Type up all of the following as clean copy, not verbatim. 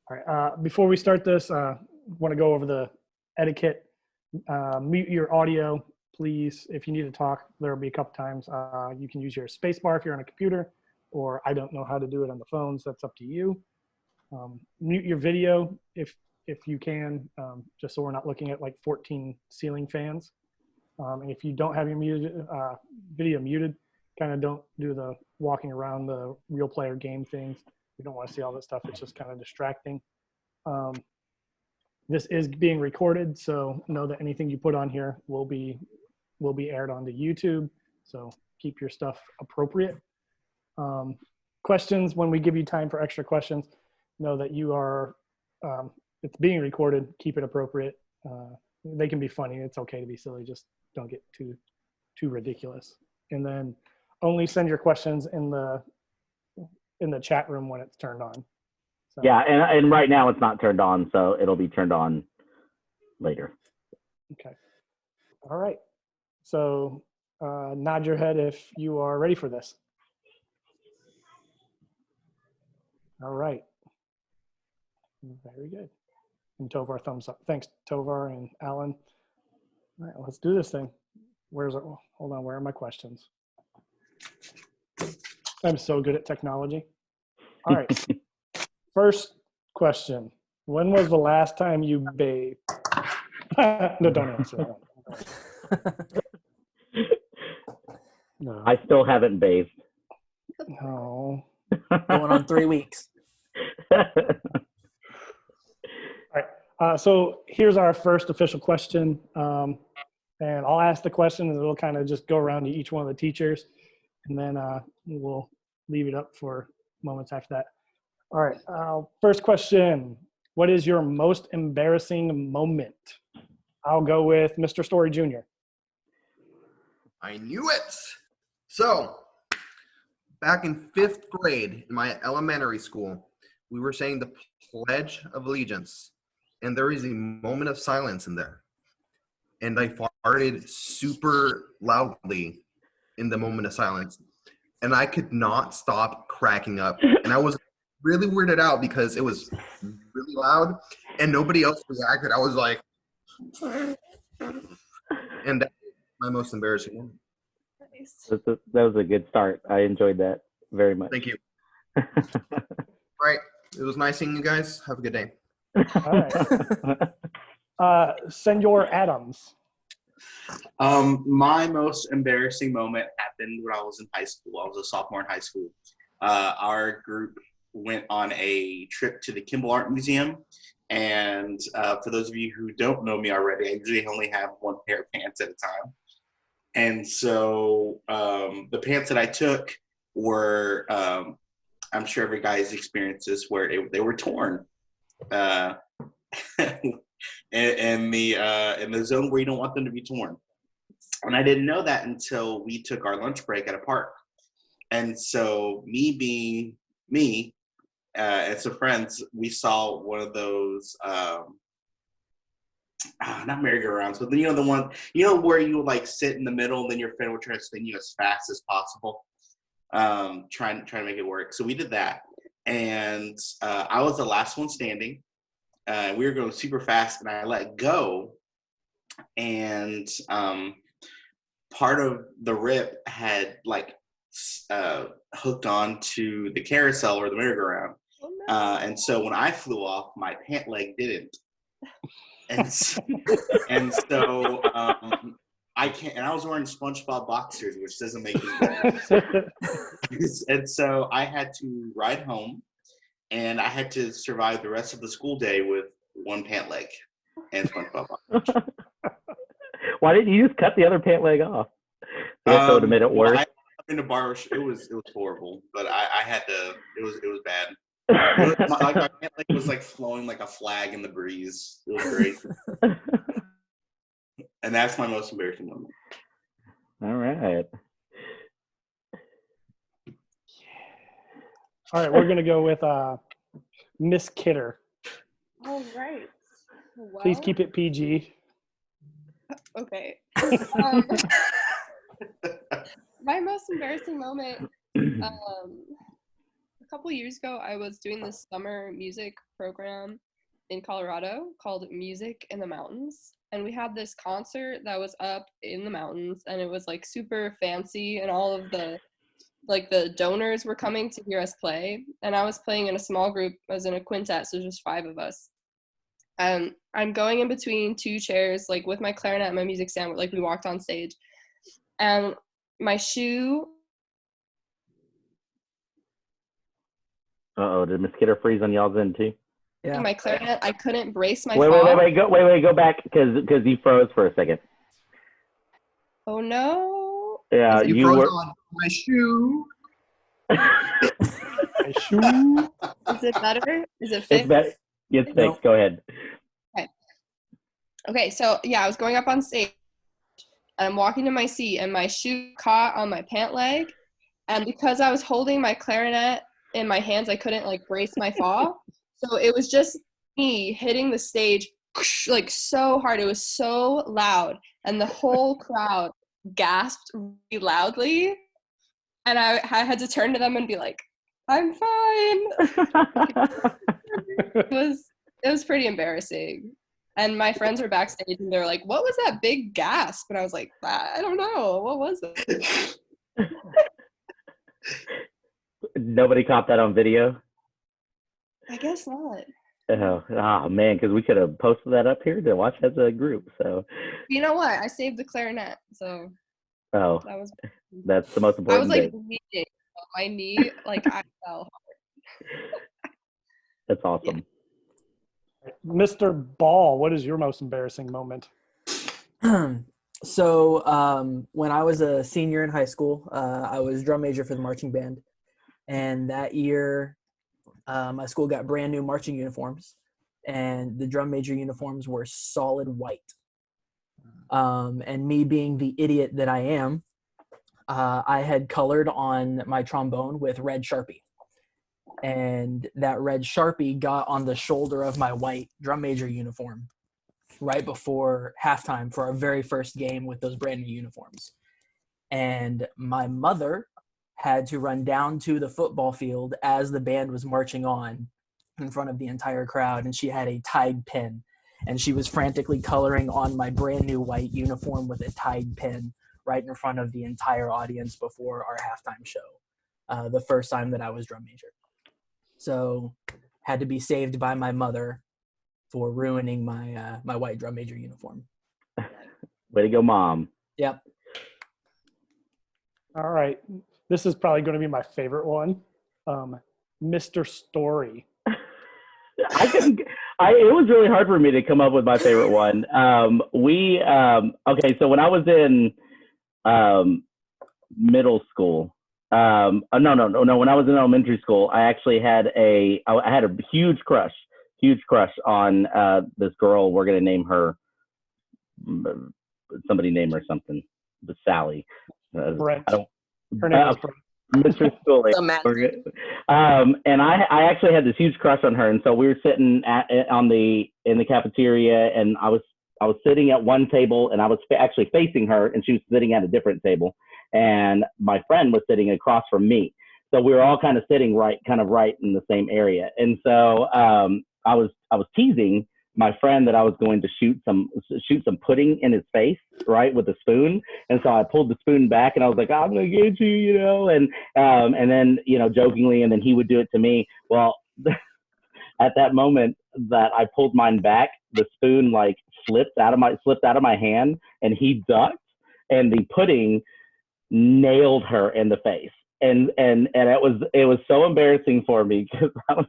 All right. Before we start this, want to go over the etiquette. Mute your audio, please. If you need to talk, there will be a couple times. You can use your space bar if you're on a computer, or I don't know how to do it on the phones. That's up to you. Mute your video if you can, just so we're not looking at like 14 ceiling fans. And if you don't have your video muted, kind of don't do the walking around the real player game things. We don't want to see all that stuff. It's just kind of distracting. This is being recorded, so know that anything you put on here will be aired onto YouTube. So keep your stuff appropriate. Questions, when we give you time for extra questions, know that you are, it's being recorded. Keep it appropriate. They can be funny. It's okay to be silly. Just don't get too ridiculous. And then only send your questions in the chat room when it's turned on. So. Yeah, and right now it's not turned on, so it'll be turned on later. Okay. All right. So nod your head if you are ready for this. All right. Very good. And Tovar, thumbs up. Thanks, Tovar and Alan. All right, let's do this thing. Where's it? Hold on, where are my questions? I'm so good at technology. All right. First question. When was the last time you bathed? No, don't answer that. No. I still haven't bathed. No. Going on 3 weeks. All right. So here's our first official question. And I'll ask the question and it'll kind of just go around to each one of the teachers. And then we'll leave it up for moments after that. All right. First question. What is your most embarrassing moment? I'll go with Mr. Story Jr. I knew it. So, back in 5th grade in my elementary school, we were saying the Pledge of Allegiance, and there is a moment of silence in there. And I farted super loudly in the moment of silence, and I could not stop cracking up. And I was really weirded out because it was really loud, and nobody else reacted. I was like, and that's my most embarrassing one. Nice. That was a good start. I enjoyed that very much. Thank you. Right. It was nice seeing you guys. Have a good day. All right. Senor Adams. My most embarrassing moment happened when I was in high school. I was a sophomore in high school. Our group went on a trip to the Kimball Art Museum. And for those of you who don't know me already, I usually only have one pair of pants at a time. And so the pants that I took were, I'm sure every guy's experienced this, where they were torn. In the zone where you don't want them to be torn. And I didn't know that until we took our lunch break at a park. And so me being me, and some friends, we saw one of those, not merry-go-rounds, but the one, where you would like sit in the middle and then your friend would try to spin you as fast as possible, trying to make it work. So we did that. And I was the last one standing. We were going super fast, and I let go, and part of the rip had like hooked on to the carousel or the merry-go-round. Oh, no. And so when I flew off, my pant leg didn't. And so, I can't, and I was wearing SpongeBob boxers, which doesn't make any sense. And so I had to ride home. And I had to survive the rest of the school day with one pant leg and SpongeBob. Why didn't you just cut the other pant leg off? That would have made it worse. I in the bar. It was horrible, but I had to. It was bad. My pant leg was like flowing like a flag in the breeze. It was great. And that's my most embarrassing moment. All right. All right, we're going to go with Miss Kidder. All right. Well, Please keep it PG. Okay. My most embarrassing moment, couple years ago, I was doing this summer music program in Colorado called Music in the Mountains. And we had this concert that was up in the mountains, and it was like super fancy, and all of the donors were coming to hear us play. And I was playing in a small group. I was in a quintet, so just 5 of us. And I'm going in between 2 chairs, like with my clarinet and my music stand, like we walked on stage. And my shoe. Uh-oh, did mosquito freeze on y'all's end too? Yeah. My clarinet, I couldn't brace my Wait, fall. go back, because you froze for a second. Oh no. Yeah, You you froze were. on my shoe. My shoe. Is it better? Is it It's fixed? better. It's No. fixed. Go ahead. Okay, so yeah, I was going up on stage and I'm walking to my seat and my shoe caught on my pant leg. And because I was holding my clarinet in my hands, I couldn't like brace my fall. So it was just me hitting the stage like so hard. It was so loud. And the whole crowd gasped really loudly. And I had to turn to them and be like, I'm fine. It was pretty embarrassing. And my friends were backstage and they were like, what was that big gasp? And I was like, I don't know. What was it? Nobody caught that on video. I guess not. Oh man, because we could have posted that up here to watch as a group. So. You know what? I saved the clarinet. So Oh, that was. that's the most I important was like thing. bleeding. My knee, like I fell. That's awesome. Mr. Ball, what is your most embarrassing moment? So when I was a senior in high school, I was drum major for the marching band. And that year, my school got brand new marching uniforms. And the drum major uniforms were solid white. And me being the idiot that I am, I had colored on my trombone with red Sharpie. And that red Sharpie got on the shoulder of my white drum major uniform right before halftime for our very first game with those brand new uniforms. And my mother had to run down to the football field as the band was marching on in front of the entire crowd, and she had a Tide pen, and she was frantically coloring on my brand new white uniform with a Tide pen right in front of the entire audience before our halftime show, the first time that I was drum major. So had to be saved by my mother for ruining my my white drum major uniform. Way to go, Mom. Yep. All right. This is probably going to be my favorite one. Mr. Story. It was really hard for me to come up with my favorite one. Okay, so when I was in middle school, when I was in elementary school, I actually had I had a huge crush on this girl. We're going to name her, somebody name her something, but Sally. Brent. I don't, Her name is Brent. Mr. Scully. And I actually had this huge crush on her, and so we were sitting in the cafeteria, and I was sitting at one table, and I was actually facing her, and she was sitting at a different table, and my friend was sitting across from me. So we were all kind of sitting right in the same area, and so I was teasing my friend that I was going to shoot some pudding in his face, right, with a spoon. And so I pulled the spoon back and I was like, I'm going to get you, and then, jokingly, and then he would do it to me. Well, at that moment that I pulled mine back, the spoon like slipped out of my hand, and he ducked, and the pudding nailed her in the face. And it was so embarrassing for me, because I was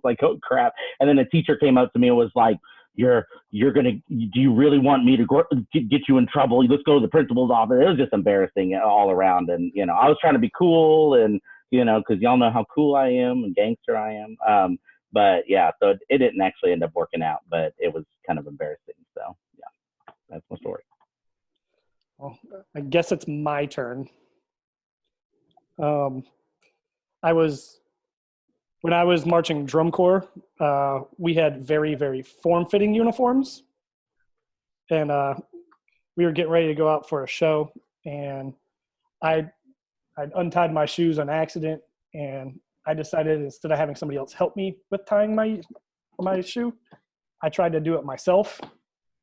like, oh crap. And then a teacher came up to me and was like, do you really want me to get you in trouble? Let's go to the principal's office. It was just embarrassing all around. And, I was trying to be cool, and, cause y'all know how cool I am and gangster I am. But yeah, so it didn't actually end up working out, but it was kind of embarrassing. So yeah, that's my story. Well, I guess it's my turn. When I was marching drum corps, we had very, very form-fitting uniforms, and we were getting ready to go out for a show, and I'd untied my shoes on accident, and I decided instead of having somebody else help me with tying my shoe, I tried to do it myself,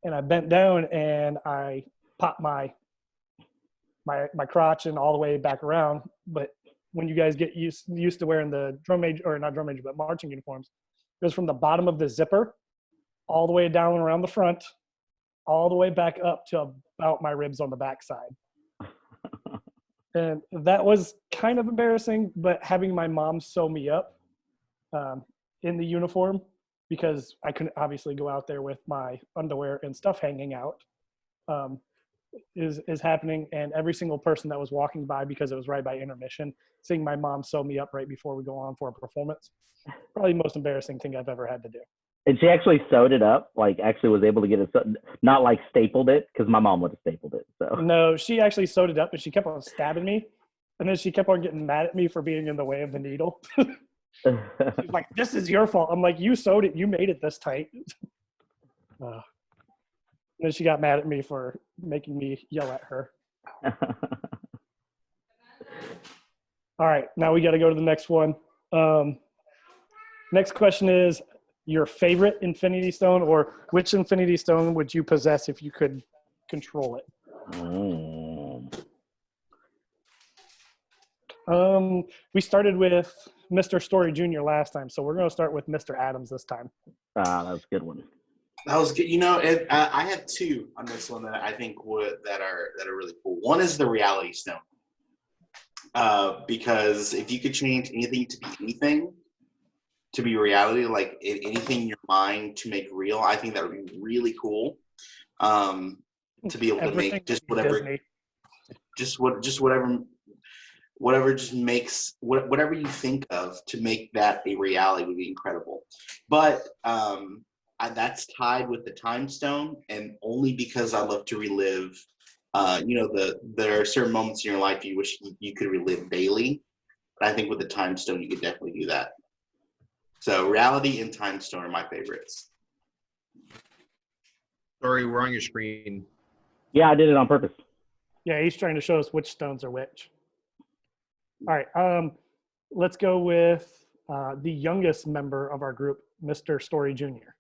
and I bent down and I popped my crotch and all the way back around. But when you guys get used to wearing the drum major, or not drum major, but marching uniforms, it goes from the bottom of the zipper all the way down around the front, all the way back up to about my ribs on the backside. And that was kind of embarrassing, but having my mom sew me up in the uniform, because I couldn't obviously go out there with my underwear and stuff hanging out, is happening. And every single person that was walking by, because it was right by intermission, seeing my mom sew me up right before we go on for a performance, probably the most embarrassing thing I've ever had to do. And she actually sewed it up, like actually was able to get it, not like stapled it, because my mom would have stapled it. So no, she actually sewed it up, but she kept on stabbing me. And then she kept on getting mad at me for being in the way of the needle. She's like, this is your fault. I'm like, you sewed it. You made it this tight. And then she got mad at me for making me yell at her. All right, now we got to go to the next one. Next question is your favorite Infinity Stone, or which Infinity Stone would you possess if you could control it? We started with Mr. Story Jr. last time, so we're going to start with Mr. Adams this time. That was a good one. That was good. You know, I had two on this one that I think that are really cool. One is the Reality Stone, because if you could change anything to be anything, to be reality, like anything in your mind to make real, I think that would be really cool. To be able to make just whatever, whatever just makes whatever you think of to make that a reality would be incredible. But that's tied with the Time Stone, and only because I love to relive. There are certain moments in your life you wish you could relive daily, but I think with the Time Stone you could definitely do that. So Reality and Time Stone are my favorites. Sorry, we're on your screen. Yeah, I did it on purpose. Yeah, he's trying to show us which stones are which. All right, let's go with the youngest member of our group, Mr. Story Jr.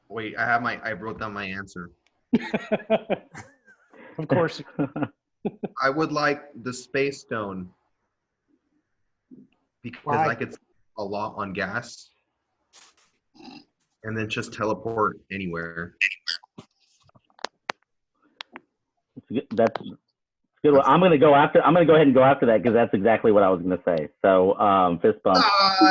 Wait, I wrote down my answer. Of course. I would like the Space Stone because Why? I could save a lot on gas and then just teleport anywhere. That's good one. I'm gonna go ahead and go after that, because that's exactly what I was gonna say. So fist bump.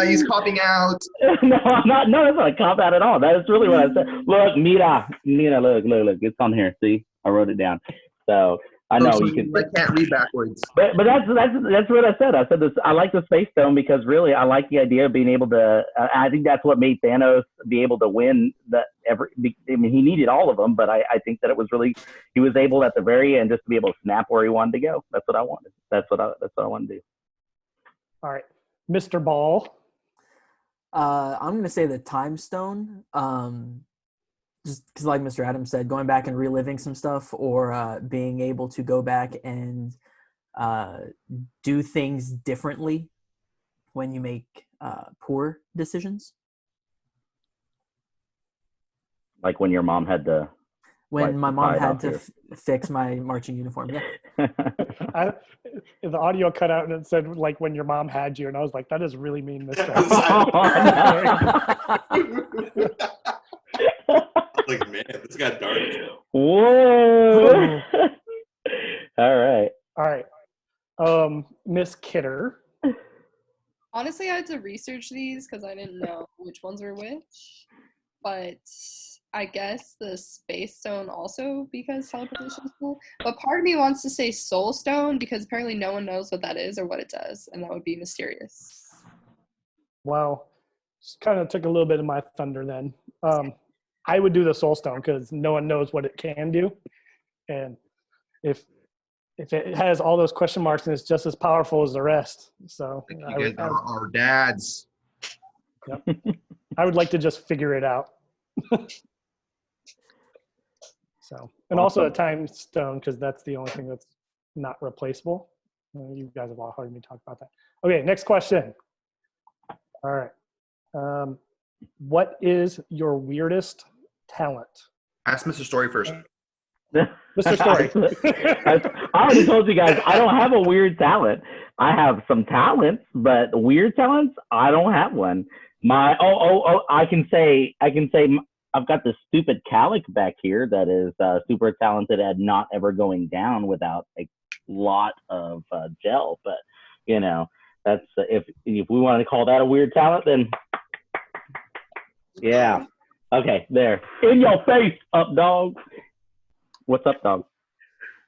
He's copping out. No, I'm not. No, that's not a cop out at all. That is really what I said. Look, Mira, look. It's on here. See, I wrote it down. So I know you can. I can't read backwards. But that's what I said. I said this. I like the Space Stone because really I like the idea of being able to. I think that's what made Thanos be able to win he needed all of them, but I think that it was really he was able at the very end just to be able to snap where he wanted to go. That's what I wanted. That's what I wanted to do. All right, Mr. Ball. I'm going to say the Time Stone. Just because, like Mr. Adams said, going back and reliving some stuff, or being able to go back and do things differently when you make poor decisions. Like when your mom had to. When my mom had to fix my marching uniform. Yeah. The audio cut out and it said, like, when your mom had you. And I was like, that is really mean, Mr. Like, man, this got dark. Whoa. All right. Miss Kidder. Honestly, I had to research these because I didn't know which ones were which. But I guess the Space Stone also, because teleportation is cool. But part of me wants to say Soul Stone because apparently no one knows what that is or what it does, and that would be mysterious. Wow. Just kind of took a little bit of my thunder then. I would do the Soul Stone because no one knows what it can do. And if it has all those question marks and it's just as powerful as the rest. So you guys are our dads. Yep. I would like to just figure it out. So, and also a Time Stone because that's the only thing that's not replaceable. You guys have all heard me talk about that. Okay, next question. All right. What is your weirdest talent? Ask Mr. Story first. Mr. Story. I already told you guys I don't have a weird talent. I have some talents, but weird talents, I don't have one. I can say I've got this stupid calic back here that is super talented at not ever going down without a lot of gel. But you know, that's if we want to call that a weird talent, then yeah. Okay, there. In your face, up dog. What's up, dog?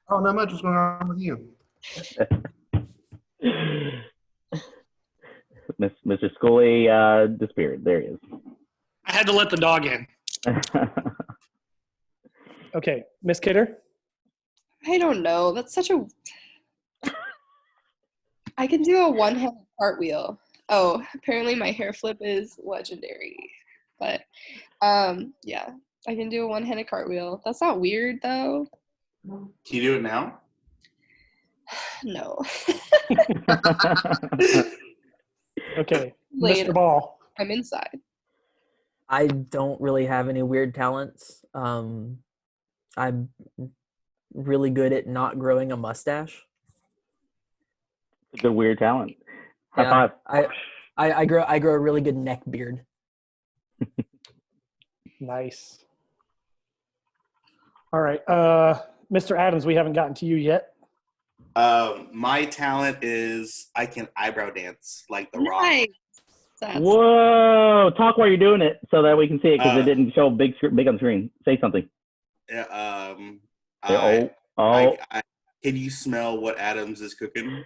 Oh, not much. What's going on with you? Mr. Scully disappeared. There he is. I had to let the dog in. Okay, Miss Kidder. I don't know. That's such a. I can do a one-handed cartwheel. Oh, apparently my hair flip is legendary. But, yeah, I can do a one-handed cartwheel. That's not weird, though. Can you do it now? No. Okay, Later. Mr. Ball. I'm inside. I don't really have any weird talents. I'm really good at not growing a mustache. It's a weird talent. High Yeah, five. I grow a really good neck beard. Nice. All right, Mr. Adams, we haven't gotten to you yet. My talent is I can eyebrow dance like The Rock. Nice. That's Whoa! Talk while you're doing it so that we can see it because it didn't show big on the screen. Say something. Yeah, Oh. I can you smell what Adams is cooking?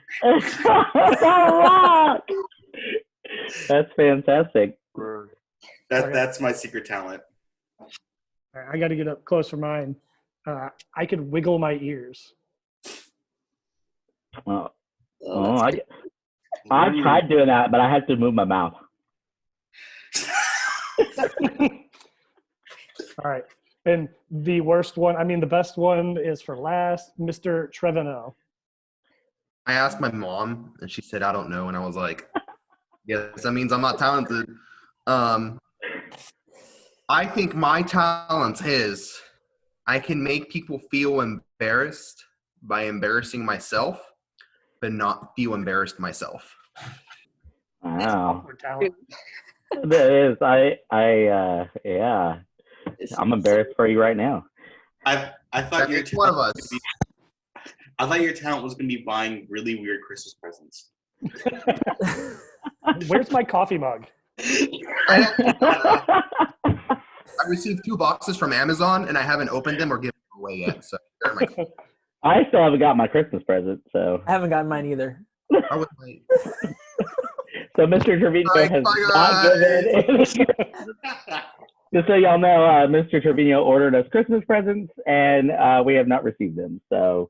That's fantastic. That's my secret talent. All right, I got to get up close for mine. I could wiggle my ears. I tried doing that, but I had to move my mouth. All right. And the worst one, the best one is for last, Mr. Trevino. I asked my mom, and she said, I don't know. And I was like, yes, that means I'm not talented. I think my talent is I can make people feel embarrassed by embarrassing myself, but not feel embarrassed myself. Wow. Awkward talent. That is. Yeah. I'm embarrassed for you right now. I thought your That's one of us. I thought your talent was going to be buying really weird Christmas presents. Where's my coffee mug? I received 2 boxes from Amazon, and I haven't opened them or given them away yet. So they're in my I still haven't got my Christmas present, so. I haven't gotten mine either. I was like, So Mr. Trevino Bye, has bye, not given. Just so y'all know, Mr. Trevino ordered us Christmas presents, and we have not received them. So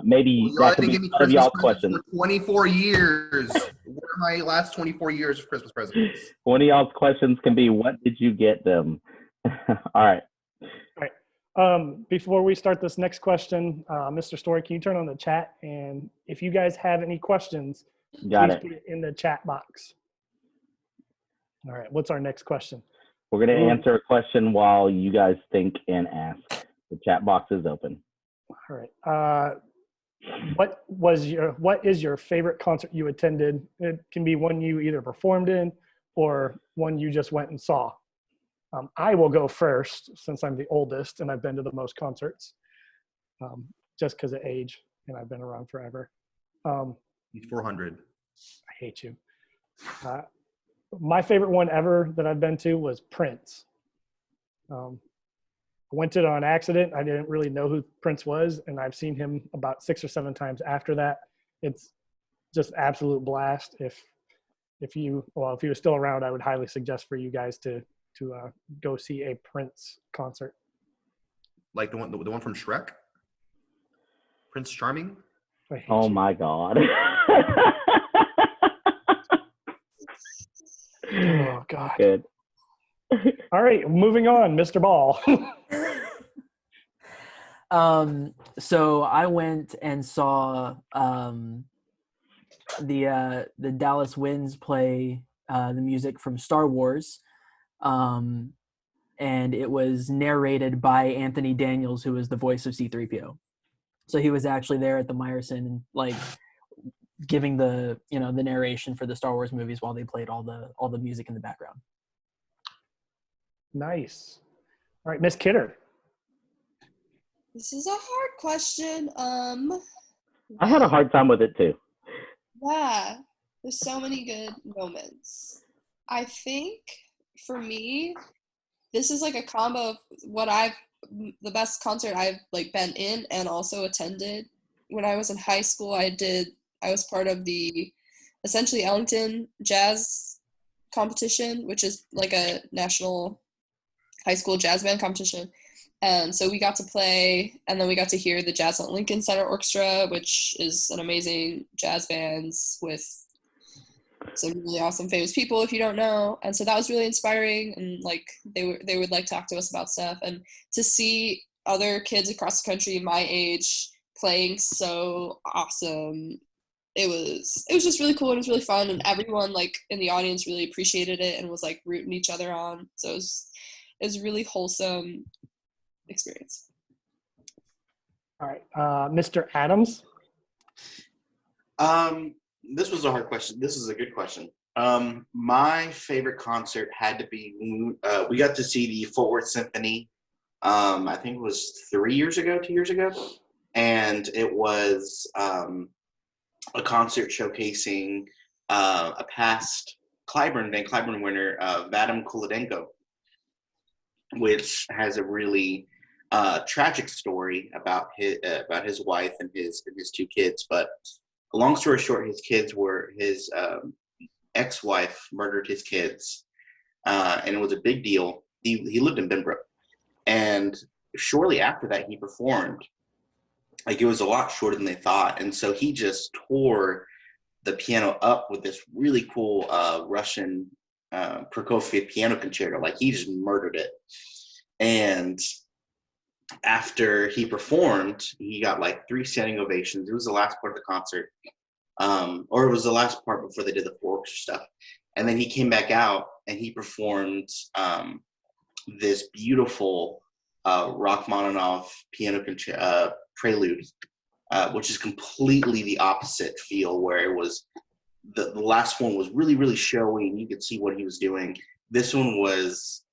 maybe that could be one of y'all's questions. For 24 years. What are my last 24 years of Christmas presents? One of y'all's questions can be, what did you get them? All right. Before we start this next question, Mr. Story, can you turn on the chat? And if you guys have any questions, Got please it. put it in the chat box. All right, what's our next question? We're going to answer a question while you guys think and ask. The chat box is open. All right. What is your favorite concert you attended? It can be one you either performed in or one you just went and saw. I will go first since I'm the oldest and I've been to the most concerts, just because of age, and I've been around forever. He's 400. I hate you. My favorite one ever that I've been to was Prince. I went to it on accident. I didn't really know who Prince was, and I've seen him about 6 or 7 times after that. It's just absolute blast. If he was still around, I would highly suggest for you guys to go see a Prince concert. Like the one from Shrek? Prince Charming? Oh my God. Oh God. Good. All right, moving on, Mr. Ball. So I went and saw the Dallas Winds play the music from Star Wars, and it was narrated by Anthony Daniels, who was the voice of C-3PO. So he was actually there at the Meyerson, like giving the the narration for the Star Wars movies while they played all the music in the background. Nice. All right, Miss Kidder. This is a hard question. I had a hard time with it too. Yeah, there's so many good moments. I think for me, this is like a combo of the best concert I've like been in and also attended. When I was in high school, I was part of the essentially Ellington Jazz competition, which is like a national high school jazz band competition. And so we got to play, and then we got to hear the Jazz at Lincoln Center Orchestra, which is an amazing jazz band with some really awesome famous people, if you don't know. And so that was really inspiring, and like they would like talk to us about stuff, and to see other kids across the country my age playing so awesome. It was just really cool, and it was really fun, and everyone like in the audience really appreciated it and was like rooting each other on. So it was a really wholesome experience. All right, Mr. Adams. This was a hard question. This is a good question. My favorite concert had to be we got to see the Fort Worth Symphony. I think it was 2 years ago, and it was a concert showcasing a past Van Cliburn winner, Vadim Kulidenko, which has a really tragic story about his wife and his 2 kids. But long story short, his ex-wife murdered his kids, and it was a big deal. He lived in Benbrook, and shortly after that, he performed. Like, it was a lot shorter than they thought, and so he just tore the piano up with this really cool Russian Prokofiev piano concerto. Like, he just murdered it. And after he performed, he got like 3 standing ovations. It was the last part of the concert, or it was the last part before they did the orchestra stuff. And then he came back out and he performed this beautiful Rachmaninoff piano prelude, which is completely the opposite feel, where it was the last one was really, really showy and you could see what he was doing. This one was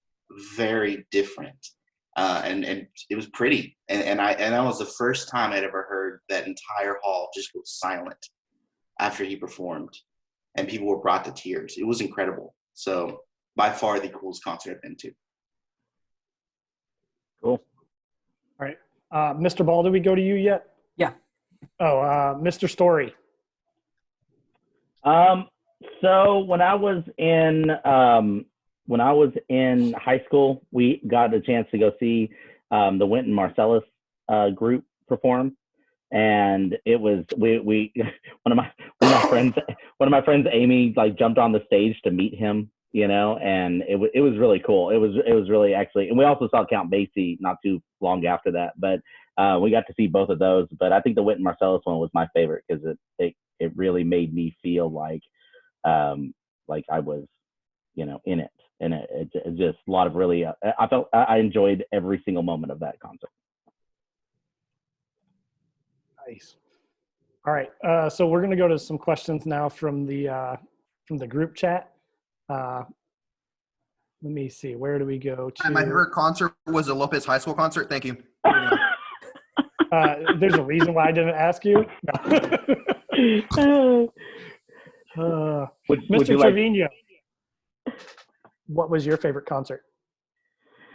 very different. And it was pretty, and that was the first time I'd ever heard that entire hall just go silent after he performed, and people were brought to tears. It was incredible. So by far the coolest concert I've been to. Cool. All right, Mr. Ball, did we go to you yet? Yeah. Oh, Mr. Story. So when I was in high school, we got a chance to go see the Wynton Marsalis group perform, and it was we one of my friends Amy like jumped on the stage to meet him, and it was really cool. It was really, actually, and we also saw Count Basie not too long after that, but we got to see both of those. But I think the Wynton Marsalis one was my favorite because it really made me feel like I was in it. And it just a lot of really, I enjoyed every single moment of that concert. Nice. All right, so we're going to go to some questions now from the group chat. Let me see, where do we go to? My favorite concert was a Lopez High School concert. Thank you. There's a reason why I didn't ask you. Mr. Trevino. What was your favorite concert?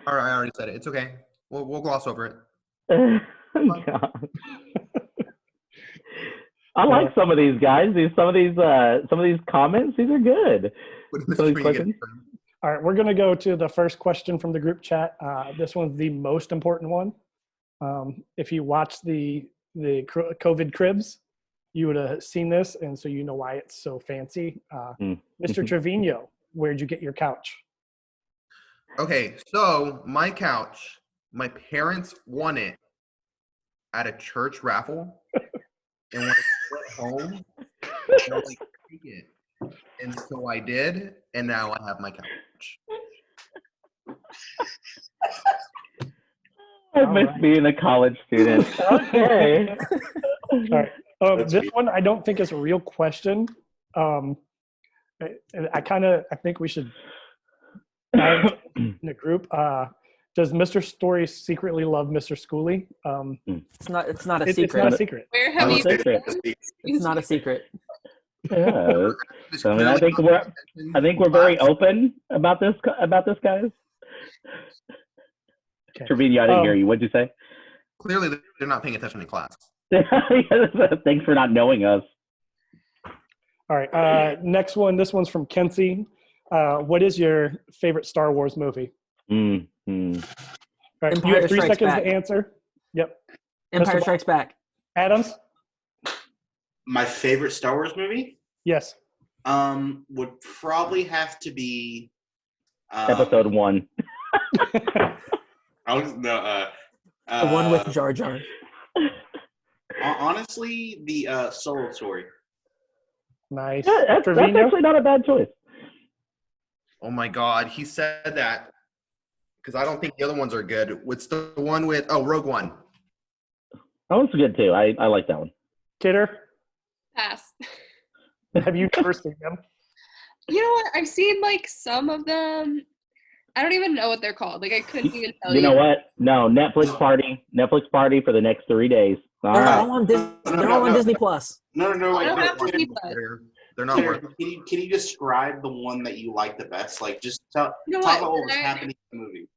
All right, I already said it. It's okay. We'll gloss over it. I like some of these guys. Some of these comments. These are good. All right, we're going to go to the first question from the group chat. This one's the most important one. If you watch the COVID cribs, you would have seen this, and so you know why it's so fancy. Mr. Trevino, where'd you get your couch? Okay, so my couch, my parents won it at a church raffle, and when I went home, I was like, take it. And so I did, and now I have my couch. I miss being a college student. Okay. All right. This one I don't think is a real question. I think we should dive in a group. Does Mr. Story secretly love Mr. Schooley? It's not a secret. It's not a secret. Where have you secret. been? It's not a secret. Yeah. I mean, I think we're very open about this, guys. Okay. Trevino, I didn't hear you. What'd you say? Clearly, they're not paying attention in class. Thanks for not knowing us. All right. Next one. This one's from Kenzie. What is your favorite Star Wars movie? Mm-hmm. All right. You Empire have 3 Strikes seconds Back. to answer. Yep. Empire Mr. Strikes Back. Adams? My favorite Star Wars movie Yes. would probably have to be Episode 1. the The one with Jar Jar. honestly, the Solo story. Nice. Yeah, that's Trevino? actually not a bad choice. Oh my God, he said that because I don't think the other ones are good. What's the one with Rogue One? That one's good too. I like that one. Kidder? Pass. Have you ever seen them? You know what? I've seen like some of them. I don't even know what they're called. Like I couldn't even tell you. You know what? No, Netflix party for the next 3 days. All They're right. all on Disney Plus. No. I don't Wait, have Disney Plus. They're not Peter, worth. can you describe the one that you like the best? Like, just talk You know about what? what was happening in the movie.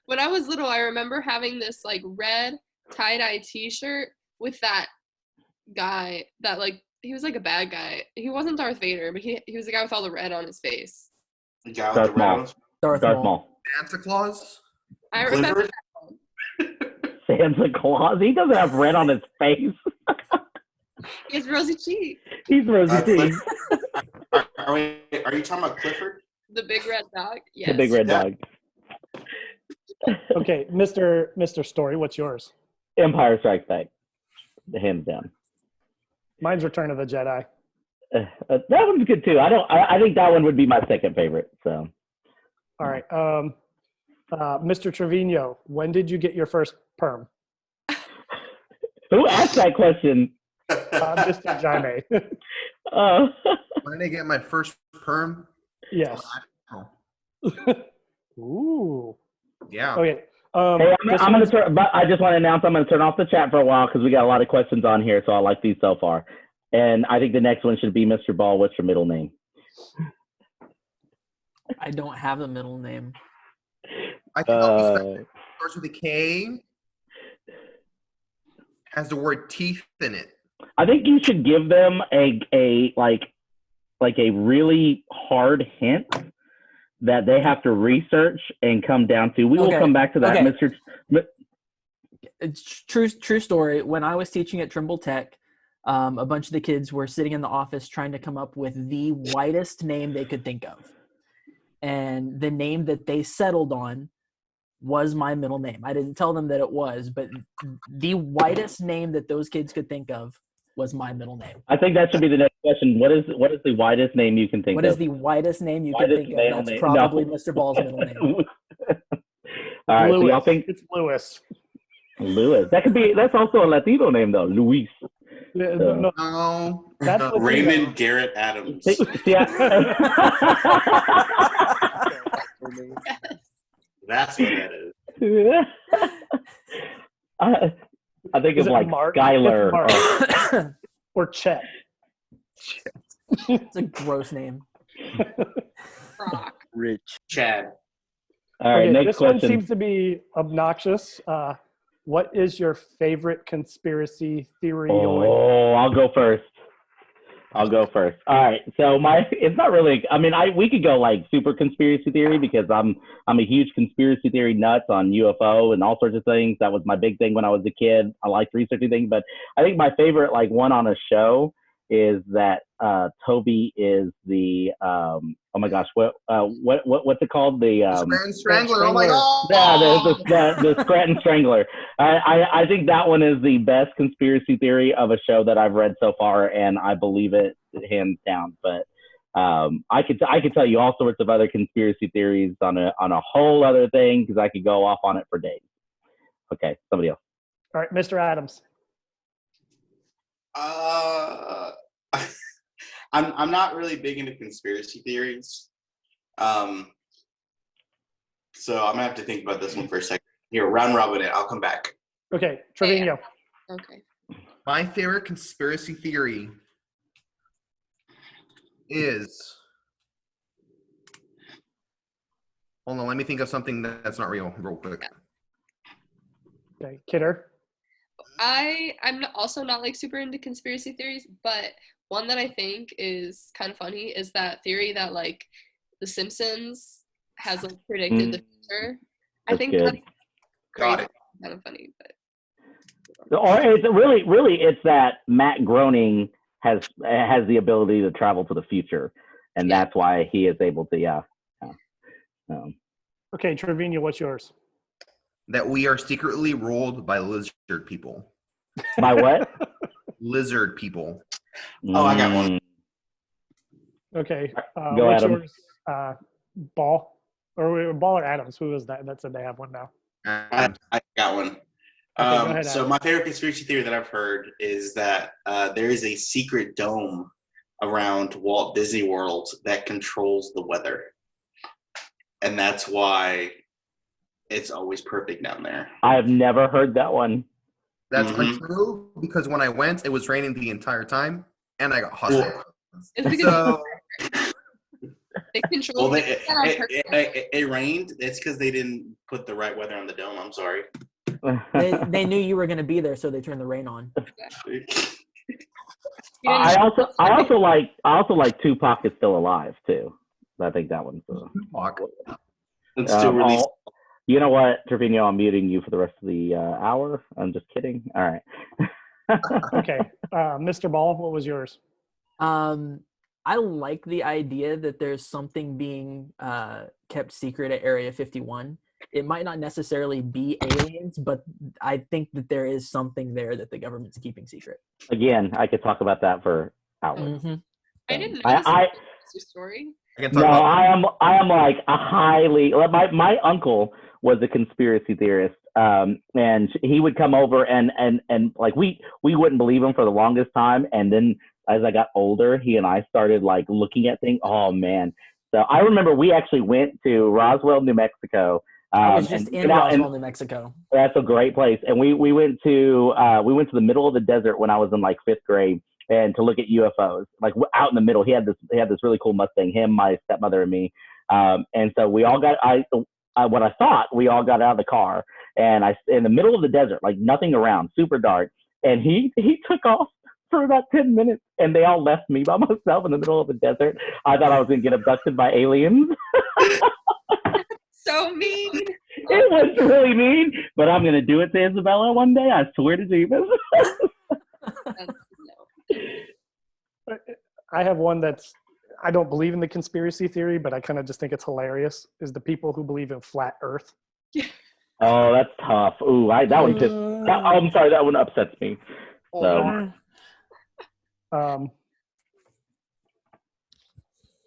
When I was little, I remember having this like red tie-dye T-shirt with that guy that like he was like a bad guy. He wasn't Darth Vader, but he was the guy with all the red on his face. The guy with the Darth red Maul. nose? Darth Darth Maul. Maul. Santa Claus? I remember. Clifford? Santa Claus. He doesn't have red on his face. He has rosy cheeks. He's rosy cheeks. Are you talking about Clifford? The big red dog. Yes. The big red Yeah. dog. Okay, Mr. Story, what's yours? Empire Strikes Back. Hands down. Mine's Return of the Jedi. That one's good too. I think that one would be my second favorite. So. All right. Mr. Trevino, when did you get your first perm? Who asked that question? Mr. Jaime. When did I get my first perm? Yes. Oh, Ooh. yeah. Okay. Hey, I'm gonna turn. But I just want to announce I'm gonna turn off the chat for a while because we got a lot of questions on here. So I like these so far, and I think the next one should be Mr. Ball. What's your middle name? I don't have a middle name. I can help you spell it. Starts with a K. Has the word teeth in it. I think you should give them a really hard hint that they have to research and come down to. We will come back to that, okay. Mr. It's true story. When I was teaching at Trimble Tech, a bunch of the kids were sitting in the office trying to come up with the whitest name they could think of. And the name that they settled on was my middle name. I didn't tell them that it was, but the whitest name that those kids could think of was my middle name. I think that should be the next question. What is the widest name you can think What of? is the whitest name you Widest can think male of? That's name? probably No. Mr. Ball's middle name. All right, Lewis. so y'all think It's Lewis. Lewis. That's also a Latino name though, Luis. No, No. that's no. what Raymond Garrett Adams. That's what that is. I think Is of it like Mark? Skylar. It's Mark. Or Chet. It's a gross name. Rock. Rich. Chad. All right, Okay, next this question. one seems to be obnoxious. What is your favorite conspiracy theory? Oh, I'll go first. All right. So it's not really. I mean, we could go like super conspiracy theory because I'm a huge conspiracy theory nuts on UFO and all sorts of things. That was my big thing when I was a kid. I liked researching things, but I think my favorite like one on a show is that Toby is the oh my gosh, what's it called? The Scranton Strangler. Oh my god. yeah, the Scranton Strangler. I think that one is the best conspiracy theory of a show that I've read so far, and I believe it hands down. But I could tell you all sorts of other conspiracy theories on a whole other thing because I could go off on it for days. Okay, somebody else. All right, Mr. Adams. I'm not really big into conspiracy theories. So I'm gonna have to think about this one for a second. Here, round robin it. I'll come back. Okay, Trevino. Okay. My favorite conspiracy theory is. Hold on, let me think of something that's not real quick. Okay, Kidder. I'm also not like super into conspiracy theories, but one that I think is kind of funny is that theory that like The Simpsons has like predicted the future. I think good. that's crazy. Got it. Kind of funny, but Or it's really it's that Matt Groening has the ability to travel to the future, and that's why he is able to. Okay, Trevino, what's yours? That we are secretly ruled by lizard people. By what? Lizard people. Oh, I got one. Okay, Go, what's Adam. yours? Ball or Adams? Who is that? That said they have one now. I got one. go ahead, So Adam. my favorite conspiracy theory that I've heard is that there is a secret dome around Walt Disney World that controls the weather, and that's why it's always perfect down there. I have never heard that one. That's untrue because when I went, it was raining the entire time, and I got hospital. it's because So they control. Well, it rained. It's because they didn't put the right weather on the dome. I'm sorry. They knew you were going to be there, so they turned the rain on. I also like Tupac is still alive too. I think that one's. It's still released. You know what, Trevino? I'm muting you for the rest of the hour. I'm just kidding. All right. Okay, Mr. Ball, what was yours? I like the idea that there's something being kept secret at Area 51. It might not necessarily be aliens, but I think that there is something there that the government's keeping secret. Again, I could talk about that for hours. Mm-hmm. I didn't know this story. I am like a highly. My uncle was a conspiracy theorist, and he would come over and like we wouldn't believe him for the longest time, and then as I got older, he and I started like looking at things. Oh man! So I remember we actually went to Roswell, New Mexico. I was just in Roswell, New Mexico. That's a great place, and we went to the middle of the desert when I was in like 5th grade, and to look at UFOs, like out in the middle. He had this really cool Mustang. Him, my stepmother, and me. And so we all got what I thought we all got out of the car, and I in the middle of the desert, like nothing around, super dark. And he took off for about 10 minutes, and they all left me by myself in the middle of the desert. I thought I was gonna get abducted by aliens. So mean. It was really mean, but I'm gonna do it to Isabella one day. I swear to Jesus. I have one that's I don't believe in the conspiracy theory, but I kind of just think it's hilarious. Is the people who believe in flat Earth? Oh, that's tough. Ooh, that one pissed. I'm sorry, that one upsets me. So.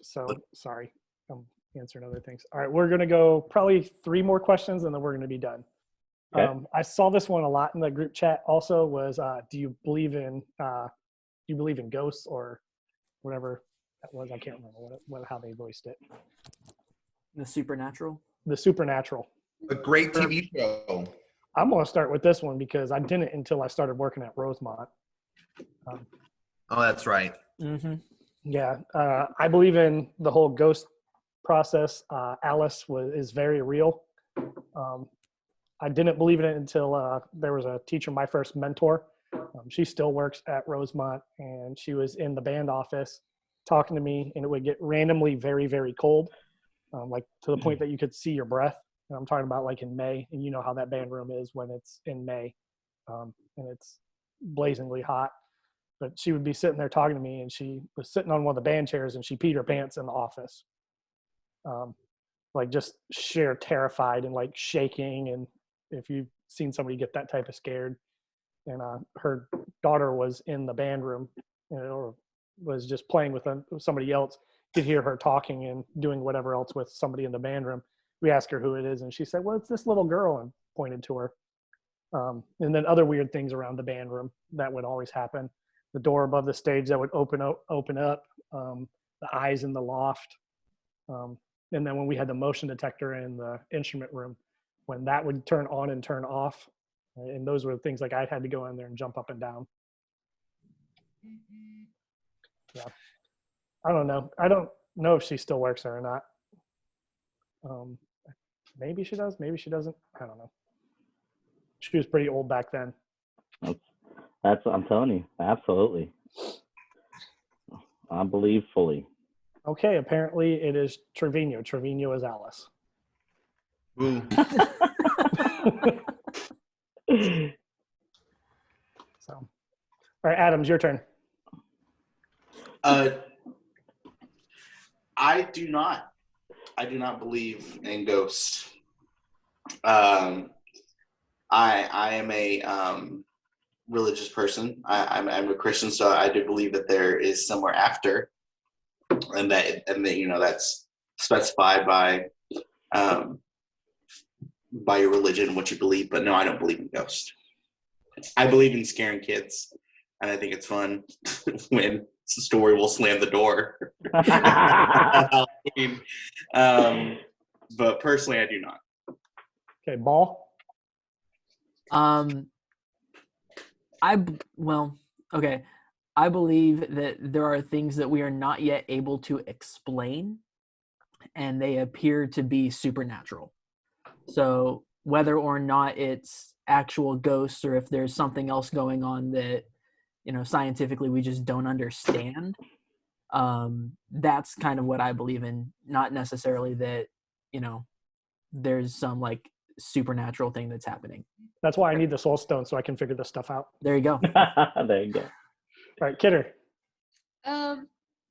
So sorry, I'm answering other things. All right, we're gonna go probably 3 more questions, and then we're gonna be done. Okay. I saw this one a lot in the group chat. Also, was do you believe in ghosts or whatever that was? I can't remember how they voiced it. The supernatural. The supernatural. A great TV show. I'm gonna start with this one because I didn't until I started working at Rosemont. Oh, that's right. Mm-hmm. Yeah, I believe in the whole ghost process. Alice is very real. I didn't believe in it until there was a teacher, my first mentor. She still works at Rosemont, and she was in the band office talking to me, and it would get randomly very, very cold, like to the point that you could see your breath. And I'm talking about like in May, and you know how that band room is when it's in May, and it's blazingly hot. But she would be sitting there talking to me, and she was sitting on one of the band chairs, and she peed her pants in the office. Like just sheer terrified and like shaking. And if you've seen somebody get that type of scared, and her daughter was in the band room, or was just playing with somebody else, could hear her talking and doing whatever else with somebody in the band room. We asked her who it is, and she said, well, it's this little girl, and pointed to her. And then other weird things around the band room that would always happen. The door above the stage that would open up, the eyes in the loft. And then when we had the motion detector in the instrument room, when that would turn on and turn off, and those were the things like I had to go in there and jump up and down. Yeah. I don't know. I don't know if she still works there or not. Maybe she does. Maybe she doesn't. I don't know. She was pretty old back then. That's I'm telling you, absolutely. I believe fully. Okay, apparently it is Trevino. Trevino is Alice. Ooh. So, all right, Adams, your turn. I do not believe in ghosts. I am a religious person. I'm a Christian, so I do believe that there is somewhere after, and that that's specified by your religion, what you believe. But no, I don't believe in ghosts. I believe in scaring kids, and I think it's fun when the story will slam the door. But personally, I do not. Okay, Ball. I believe that there are things that we are not yet able to explain, and they appear to be supernatural. So whether or not it's actual ghosts, or if there's something else going on that, scientifically we just don't understand, that's kind of what I believe in. Not necessarily that, there's some like supernatural thing that's happening. That's why I need the soul stone, so I can figure this stuff out. There you go. There you go. All right, Kidder. I'm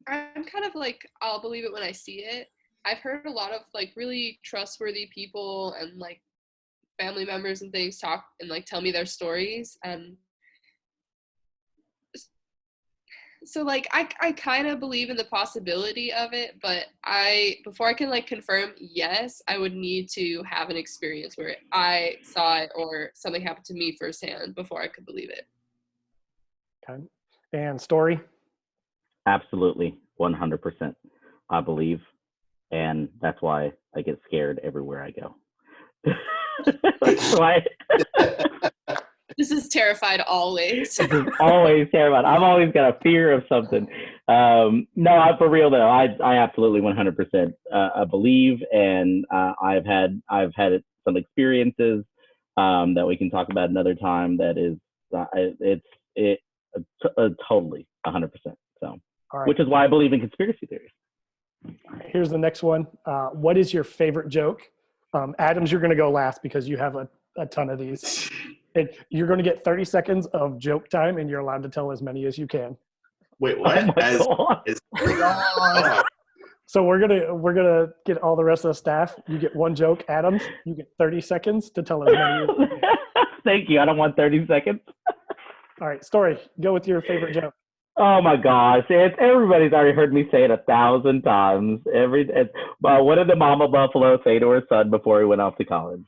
kind of like, I'll believe it when I see it. I've heard a lot of like really trustworthy people and like family members and things talk and like tell me their stories, and so like I kind of believe in the possibility of it, but before I can like confirm yes, I would need to have an experience where I saw it or something happened to me firsthand before I could believe it. Okay. And Story. Absolutely, 100%. I believe, and that's why I get scared everywhere I go. That's why. This is terrified always. Always terrified. I've always got a fear of something. No, for real though, I absolutely 100% believe, and I've had some experiences that we can talk about another time. That is, totally 100%. So, All right. which is why I believe in conspiracy theories. All right, here's the next one. What is your favorite joke? Adams, you're going to go last because you have a ton of these. And you're going to get 30 seconds of joke time, and you're allowed to tell as many as you can. Wait, what? Oh my God. So we're gonna get all the rest of the staff. You get one joke, Adams. You get 30 seconds to tell as many as you can. Thank you. I don't want 30 seconds. All right, Story. Go with your favorite joke. Oh my gosh! Everybody's already heard me say it 1,000 times. What did the mama buffalo say to her son before he went off to college?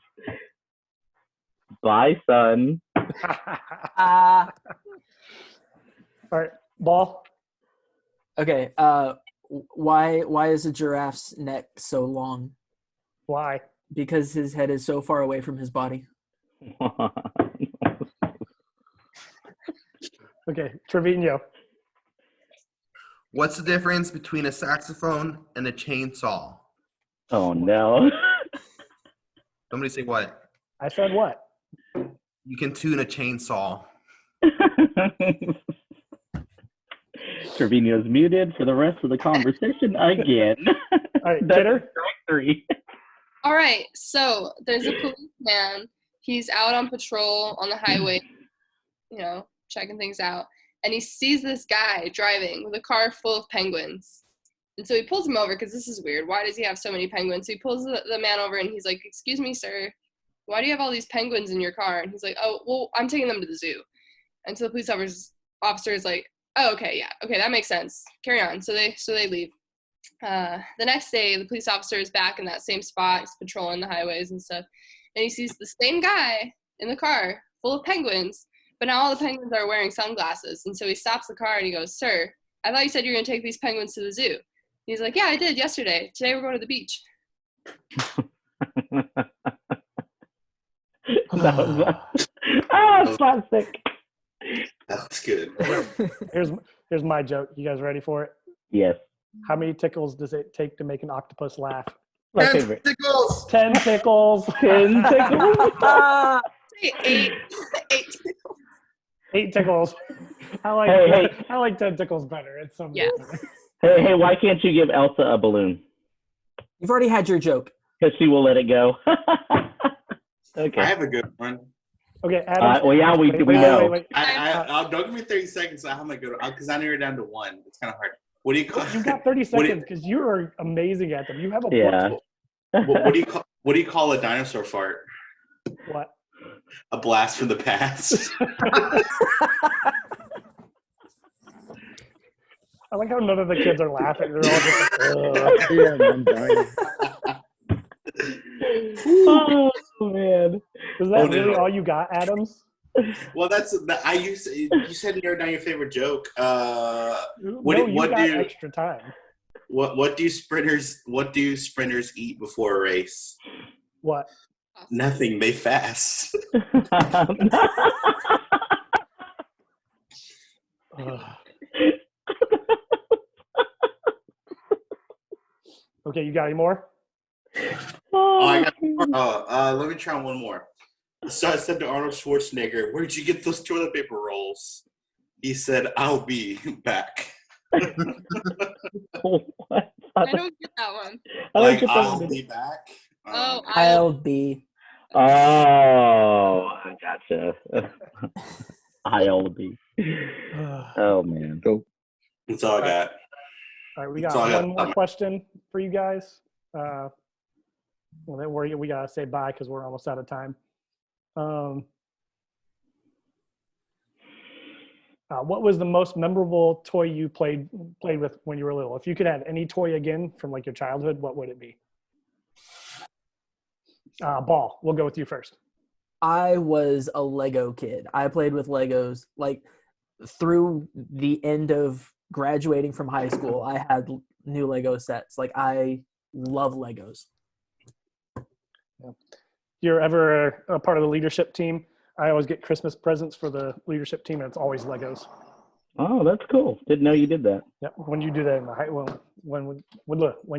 Bye, son. All right, Ball. Okay. Why is a giraffe's neck so long? Why? Because his head is so far away from his body. Okay, Trevino. What's the difference between a saxophone and a chainsaw? Oh no. Somebody say what? I said what? You can tune a chainsaw. Trevino's muted for the rest of the conversation again. All right, Kidder. All right, so there's a policeman. He's out on patrol on the highway, checking things out. and he sees this guy driving with a car full of penguins. And so he pulls him over because this is weird. Why does he have so many penguins? So he pulls the man over and he's like, "Excuse me, sir, why do you have all these penguins in your car?" And he's like, "Oh, well, I'm taking them to the zoo." And so the police officer is like, "Oh, okay, yeah, okay, that makes sense. Carry on." So they leave. The next day, the police officer is back in that same spot. He's patrolling the highways and stuff. And he sees the same guy in the car full of penguins, but now all the penguins are wearing sunglasses. And so he stops the car and he goes, "Sir, I thought you said you were going to take these penguins to the zoo." He's like, "Yeah, I did yesterday. Today we're going to the beach." That was classic. That was good. Here's my joke. You guys ready for it? Yes. How many tickles does it take to make an octopus laugh? My 10 favorite. tickles. 10 tickles. 10 tickles. Eight. 8 tickles. I like Hey. I like 10 tickles better. It's some Yeah. Hey, why can't you give Elsa a balloon? You've already had your joke. Because she will let it go. Okay. I have a good one. Okay, Adam. Well, yeah, we know. Wait. Don't give me 30 seconds. So I'm gonna go because I narrowed it down to one. It's kind of hard. What do you call? You got 30 seconds because you are amazing at them. You have a Yeah. book. What do you call a dinosaur fart? What? A blast from the past. I like how none of the kids are laughing. They're all just like, Yeah, I'm dying. Oh, man. is that Oh, no. really all you got, Adams? Well, you said narrow down your favorite joke. You got extra time. What do sprinters eat before a race? What? Nothing. They fast. Okay, you got any more? I got let me try one more. So I said to Arnold Schwarzenegger, "Where'd you get those toilet paper rolls?" He said, "I'll be back." What? I don't get that one. Like, I'll be back. Oh, I'll be. Oh, I gotcha. I'll be. Oh, man. That's all I got. All right, we That's got all I got. one more question for you guys. Well, then we gotta say bye because we're almost out of time. What was the most memorable toy you played with when you were little? If you could have any toy again from like your childhood, what would it be? Ball, we'll go with you first. I was a Lego kid. I played with Legos like through the end of graduating from high school. I had new Lego sets. Like I love Legos. You're ever a part of the leadership team? I always get Christmas presents for the leadership team, and it's always Legos. Oh, that's cool. Didn't know you did that. Yeah, when you do that in the when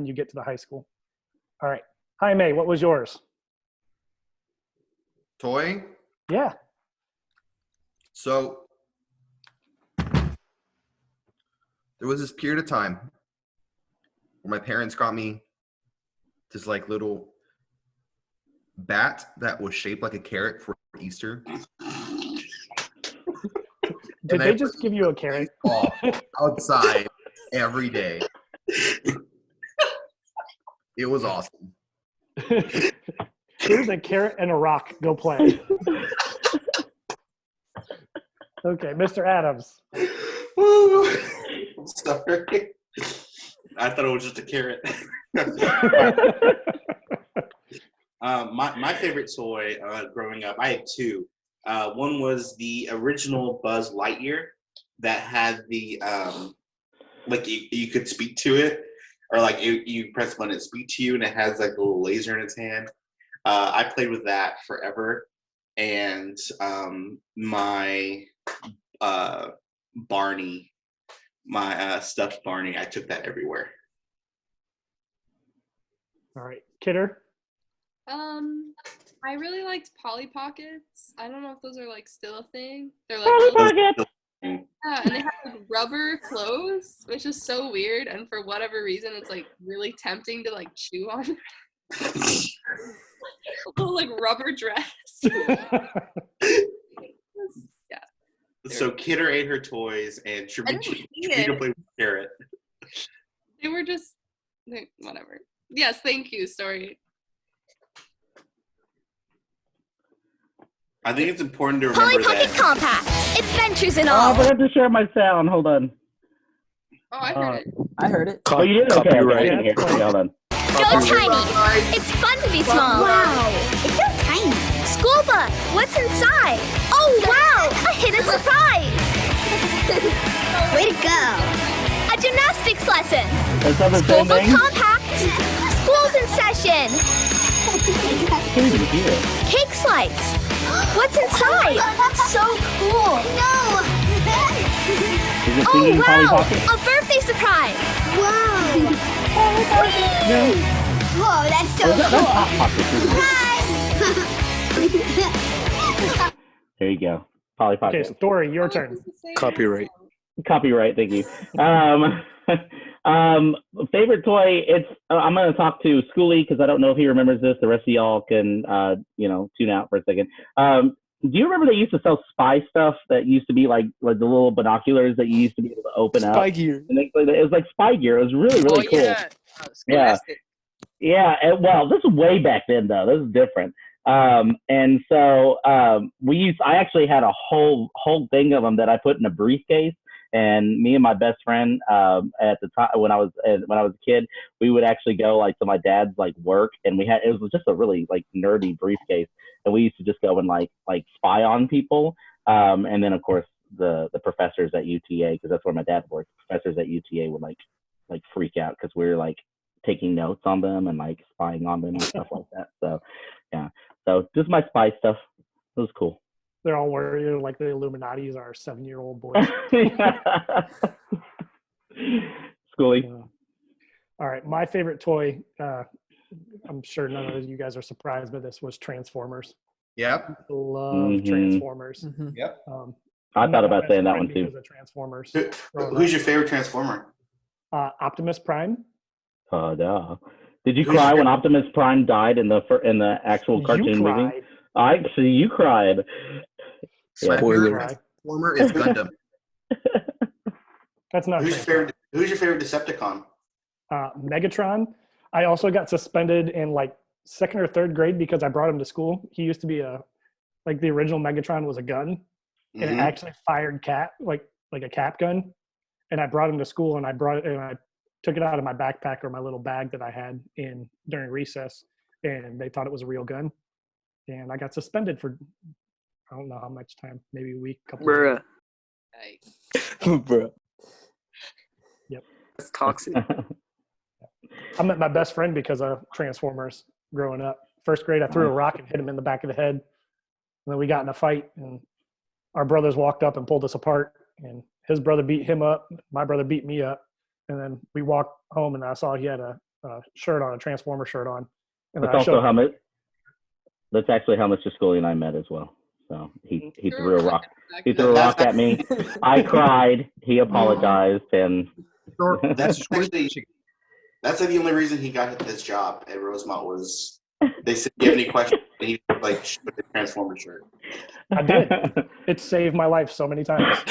you get to the high school. All right, Jaime, what was yours? Toy. Yeah. So there was this period of time where my parents got me this like little bat that was shaped like a carrot for Easter. Did they just give you a carrot? Outside every day. It was awesome. Here's a carrot and a rock. Go play. Okay, Mr. Adams. I'm sorry. I thought it was just a carrot. My favorite toy growing up, I had two. One was the original Buzz Lightyear that had the like you could speak to it, or like you press a button and speak to you, and it has like a little laser in its hand. I played with that forever, and my Barney, my stuffed Barney, I took that everywhere. All right, Kidder. I really liked Polly Pockets. I don't know if those are like still a thing. They're like Polly Pocket. yeah, and they have like rubber clothes, which is so weird. And for whatever reason, it's like really tempting to like chew on. A little like rubber dress. Yeah. So Kidder ate her toys, and I didn't Trevino see it. played with Carrot. They were just whatever. Yes, thank you, Story. I think it's important to Polly remember Pocket that. Compact. Adventures and Oh, all. I forgot to share my sound. Hold on. Oh, I heard it. I heard it. Oh, you did? Okay, I Copyright. didn't hear it. Okay, hold on. Go tiny. It's fun to be small. Wow, it's so tiny. School book. What's inside? Oh, wow. A hidden surprise. Way to go. A gymnastics lesson. Is that the School same book thing? compact. School's in session. I can't even hear it. Cake slice. What's inside? So cool. No. Is it Oh, singing Polly wow. Pocket? A birthday surprise. Wow. No. Whoa, that's so Oh, that's cool. Hot Pocket. Hi. There you go. Polly Okay, Pocket. Story, your turn. Copyright. Copyright, thank you. Favorite toy, it's I'm going to talk to Schoolie because I don't know if he remembers this. The rest of y'all can, tune out for a second. Do you remember they used to sell spy stuff that used to be like the little binoculars that you used to be able to open up? Spy gear. And it was like spy gear. It was really, really cool. Yeah. Yeah. Yeah, well, this is way back then though. This is different. And so I actually had a whole thing of them that I put in a briefcase. And me and my best friend at the time when I was a kid, we would actually go like to my dad's like work, and it was just a really like nerdy briefcase, and we used to just go and like spy on people. And then of course the professors at UTA, because that's where my dad worked. Professors at UTA would like freak out because we were like taking notes on them and like spying on them and stuff like that. So yeah, so just my spy stuff. It was cool. They're all worried like the Illuminati's are 7-year-old boys. Schoolie. All right, my favorite toy, I'm sure none of you guys are surprised by this, was Transformers. Yep. Love Transformers. Mhm. Yep. I thought about saying that one too. Because of Transformers. Who's your favorite Transformer? Optimus Prime. Oh, no. Did you cry when Optimus Prime died in the actual cartoon You movie? cried. I see you cried. My Spoiler. favorite Transformer is Gundam. That's not Who's your favorite Decepticon? Megatron. I also got suspended in like 2nd or 3rd grade because I brought him to school. He used to be the original Megatron was a gun, and it actually fired like a cap gun. And I brought him to school, and I took it out of my backpack or my little bag that I had during recess, and they thought it was a real gun, and I got suspended for I don't know how much time, maybe a week, couple. Bruh. Nice. Bro. Yep. That's toxic. I met my best friend because of Transformers growing up. 1st grade, I threw a rock and hit him in the back of the head. And then we got in a fight, and our brothers walked up and pulled us apart. And his brother beat him up. My brother beat me up. And then we walked home, and I saw he had a shirt on, a Transformer shirt on. And That's also how much. That's actually how Mr. Schoolie and I met as well. So he threw a rock. He threw a rock at me. I cried. He apologized, and That's like the only reason he got this job at Rosemont was they said, "Do you have any questions?" And he like with the Transformer shirt. I did. It saved my life so many times.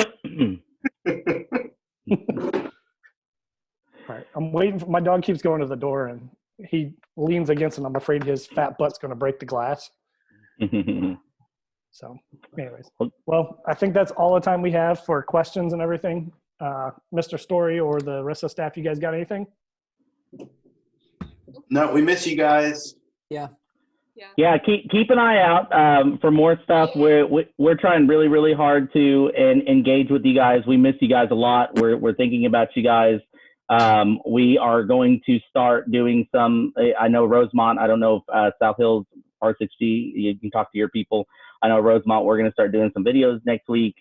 All right, I'm waiting for my dog keeps going to the door, and he leans against it. And I'm afraid his fat butt's going to break the glass. So, anyways, well, I think that's all the time we have for questions and everything. Mr. Story or the rest of the staff, you guys got anything? No, we miss you guys. Yeah. Yeah, keep an eye out for more stuff. We're trying really, really hard to engage with you guys. We miss you guys a lot. We're thinking about you guys. We are going to start doing some. I know Rosemont. I don't know if South Hills R6G. You can talk to your people. I know Rosemont. We're going to start doing some videos next week.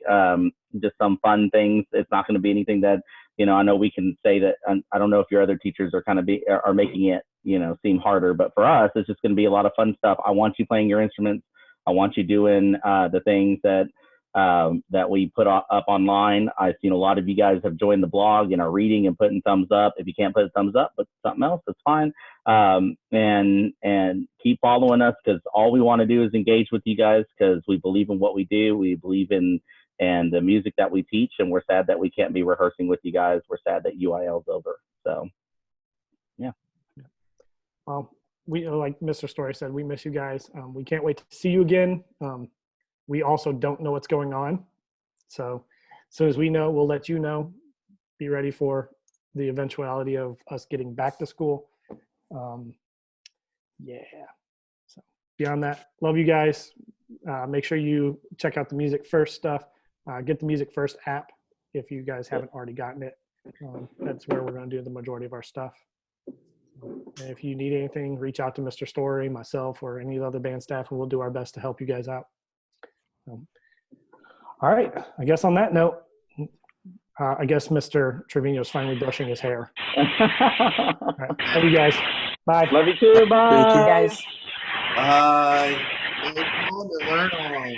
Just some fun things. It's not going to be anything that I know we can say that. I don't know if your other teachers are making it seem harder, but for us, it's just going to be a lot of fun stuff. I want you playing your instruments. I want you doing the things that we put up online. I've seen a lot of you guys have joined the blog and are reading and putting thumbs up. If you can't put a thumbs up, put something else. That's fine. And keep following us, because all we want to do is engage with you guys, because we believe in what we do. We believe in and the music that we teach. And we're sad that we can't be rehearsing with you guys. We're sad that UIL's over. So, yeah. Well, we, like Mr. Story said, we miss you guys. We can't wait to see you again. We also don't know what's going on. So as soon as we know, we'll let you know. Be ready for the eventuality of us getting back to school. Yeah. So beyond that, love you guys. Make sure you check out the Music First stuff. Get the Music First app if you guys haven't already gotten it. That's where we're going to do the majority of our stuff. And if you need anything, reach out to Mr. Story, myself, or any of the other band staff, and we'll do our best to help you guys out. All right. I guess on that note, I guess Mr. Trevino is finally brushing his hair. All right. Love you guys. Bye. Love you too. Bye. Thank you, guys. Bye. It's fun to learn all.